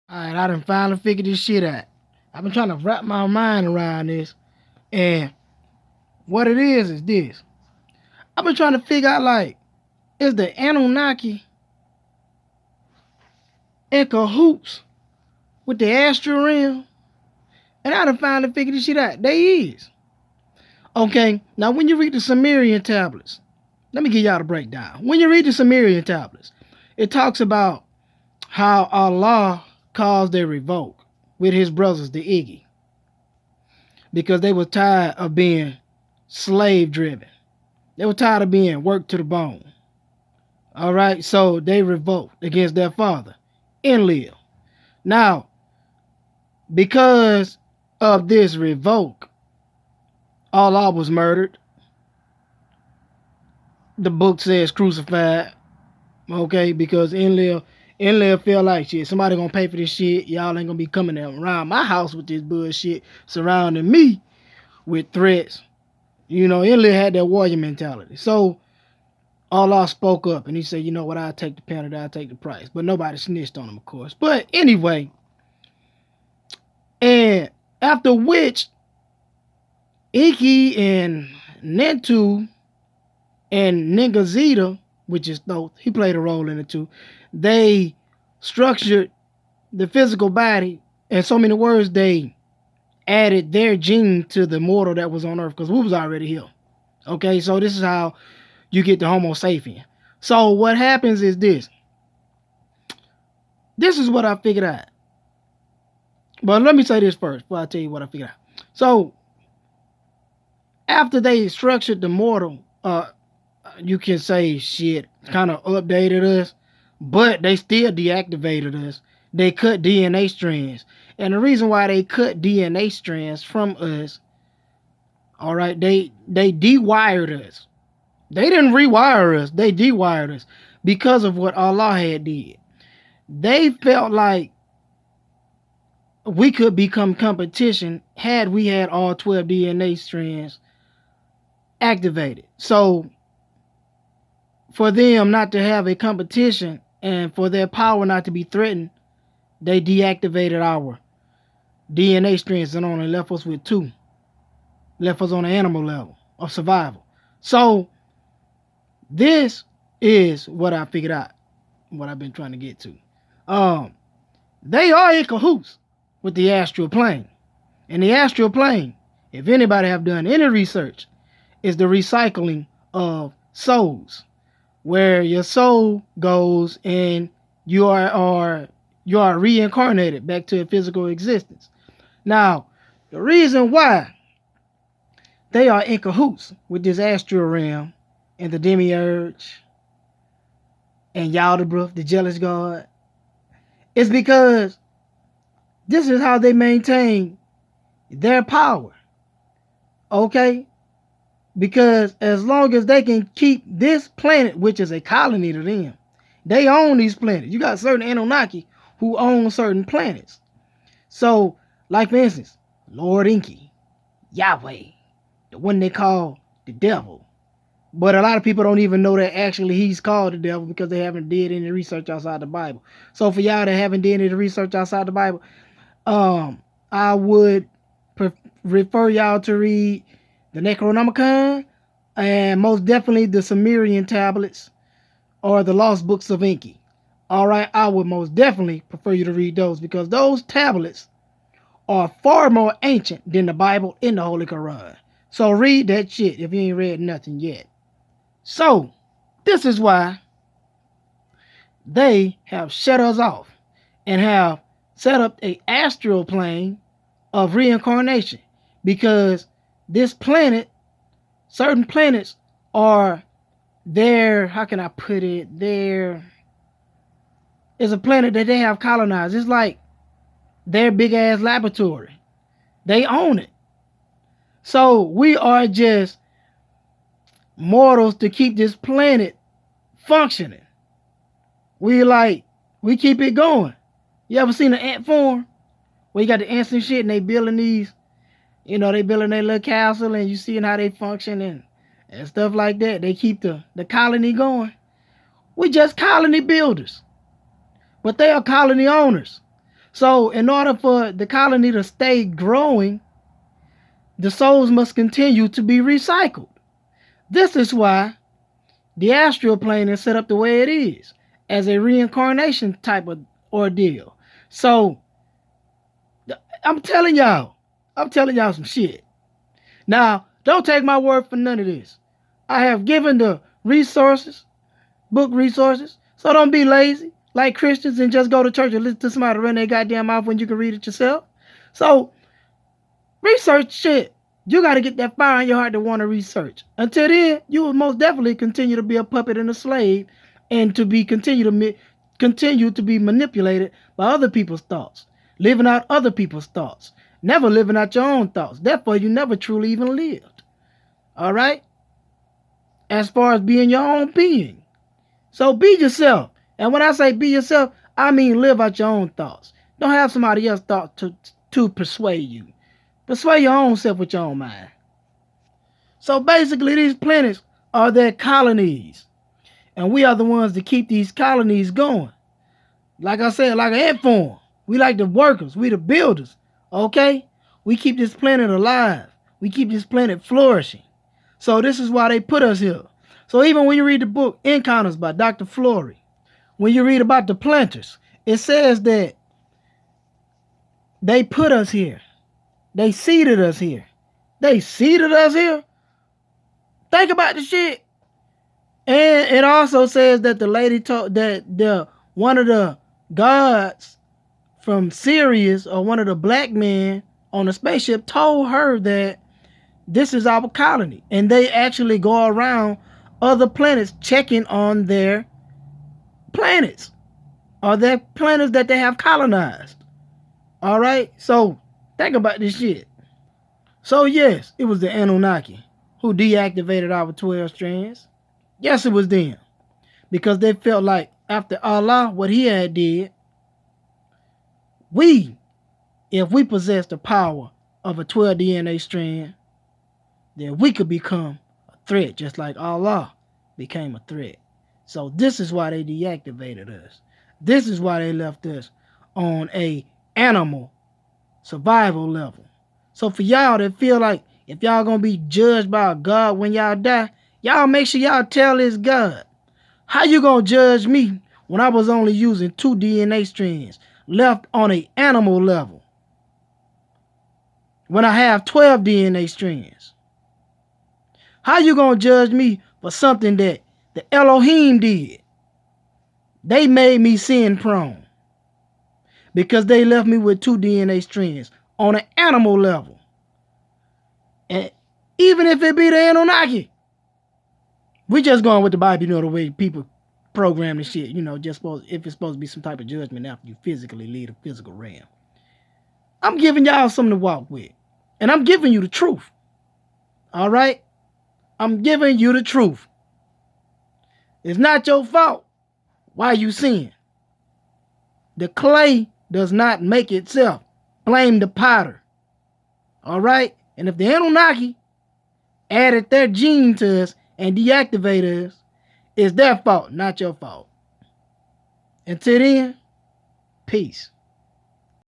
All right, I done finally figured this shit out. I've been trying to wrap my mind around this, and what it is this. I've been trying to figure out, like, is the Anunnaki in cahoots with the astral realm? And I done finally figured this shit out. They is. Okay, now when you read the Sumerian tablets, let me give y'all the breakdown. When you read the Sumerian tablets, it talks about how Allah caused a revolt with his brothers, the Iggy, because they were tired of being slave driven. They were tired of being worked to the bone. All right, so they revolt against their father, Enlil. Now, because of this revolt, Allah was murdered. The book says crucified. Okay, because Enlil feel like shit. Somebody gonna pay for this shit. Y'all ain't gonna be coming around my house with this bullshit, surrounding me with threats. You know, Enlil had that warrior mentality. So Allah spoke up and he said, you know what, I'll take the penalty, I'll take the price. But nobody snitched on him, of course. But anyway, and after which, Iki and Nentu and Ningazita, which is Thoth, he played a role in it too, they structured the physical body. In so many words, they added their gene to the mortal that was on Earth, because we was already here. Okay, so this is how you get the Homo sapien. So what happens is this. This is what I figured out. But let me say this first before I tell you what I figured out. So after they structured the mortal, you can say shit, kind of updated us, but they still deactivated us. They cut DNA strands. And the reason why they cut DNA strands from us, all right, they dewired us. They didn't rewire us. They dewired us because of what Allah had did. They felt like we could become competition had we had all 12 DNA strands activated. So for them not to have a competition and for their power not to be threatened, they deactivated our DNA strands and only left us with 2. Left us on the animal level of survival. So this is what I figured out, what I've been trying to get to. They are in cahoots with the astral plane. And the astral plane, if anybody have done any research, is the recycling of souls, where your soul goes and you are reincarnated back to a physical existence. Now, the reason why they are in cahoots with this astral realm and the demiurge and Yaldabrath, the jealous god, is because this is how they maintain their power. Okay? Because as long as they can keep this planet, which is a colony to them, they own these planets. You got certain Anunnaki who own certain planets. So, like for instance, Lord Enki, Yahweh, the one they call the devil. But a lot of people don't even know that actually he's called the devil because they haven't did any research outside the Bible. So for y'all that haven't did any research outside the Bible, I would refer y'all to read the Necronomicon and most definitely the Sumerian tablets or the Lost Books of Enki. All right, I would most definitely prefer you to read those because those tablets are far more ancient than the Bible in the Holy Quran. So read that shit if you ain't read nothing yet. So, this is why they have shut us off and have set up an astral plane of reincarnation, because this planet, certain planets are there, how can I put it, there is a planet that they have colonized. It's like their big ass laboratory. They own it. So we are just mortals to keep this planet functioning. We keep it going. You ever seen an ant farm where you got the ants and shit and they building these, they building their little castle and you seeing how they function and stuff like that. They keep the colony going. We just colony builders, but they are colony owners. So in order for the colony to stay growing, the souls must continue to be recycled. This is why the astral plane is set up the way it is, as a reincarnation type of ordeal. So I'm telling y'all some shit. Now, don't take my word for none of this. I have given the resources, book resources, so don't be lazy like Christians and just go to church and listen to somebody run their goddamn mouth when you can read it yourself. So, research shit. You got to get that fire in your heart to want to research. Until then, you will most definitely continue to be a puppet and a slave, and to be continue to be manipulated by other people's thoughts, living out other people's thoughts, never living out your own thoughts. Therefore, you never truly even lived. All right? As far as being your own being. So be yourself. And when I say be yourself, I mean live out your own thoughts. Don't have somebody else's thoughts to persuade you. Persuade your own self with your own mind. So basically, these planets are their colonies. And we are the ones that keep these colonies going. Like I said, like an ant farm. We like the workers. We the builders. Okay? We keep this planet alive. We keep this planet flourishing. So this is why they put us here. So even when you read the book Encounters by Dr. Flory, when you read about the planters, it says that they put us here. They seeded us here. They seeded us here? Think about the shit. And it also says that the lady told that one of the gods from Sirius, or one of the black men on the spaceship, told her that this is our colony. And they actually go around other planets checking on their planets, or their planets that they have colonized. All right? So think about this shit. So yes, it was the Anunnaki who deactivated our 12 strands. Yes, it was them. Because they felt like after Allah, what he had did, if we possess the power of a 12 DNA strand, then we could become a threat, just like Allah became a threat. So this is why they deactivated us. This is why they left us on a animal survival level. So for y'all that feel like if y'all gonna be judged by a God when y'all die, y'all make sure y'all tell this God, how you gonna judge me when I was only using 2 DNA strands left on an animal level, when I have 12 DNA strands? How you gonna judge me for something that the Elohim did? They made me sin prone because they left me with 2 DNA strands on an animal level. And even if it be the Anunnaki, we just going with the Bible, you know, the way people program this shit, you know, just if it's supposed to be some type of judgment after you physically leave the physical realm. I'm giving y'all something to walk with. And I'm giving you the truth. All right? I'm giving you the truth. It's not your fault why you sin. The clay does not make itself. Blame the potter. All right? And if the Anunnaki added their gene to us and deactivated us, it's their fault, not your fault. Until then, peace.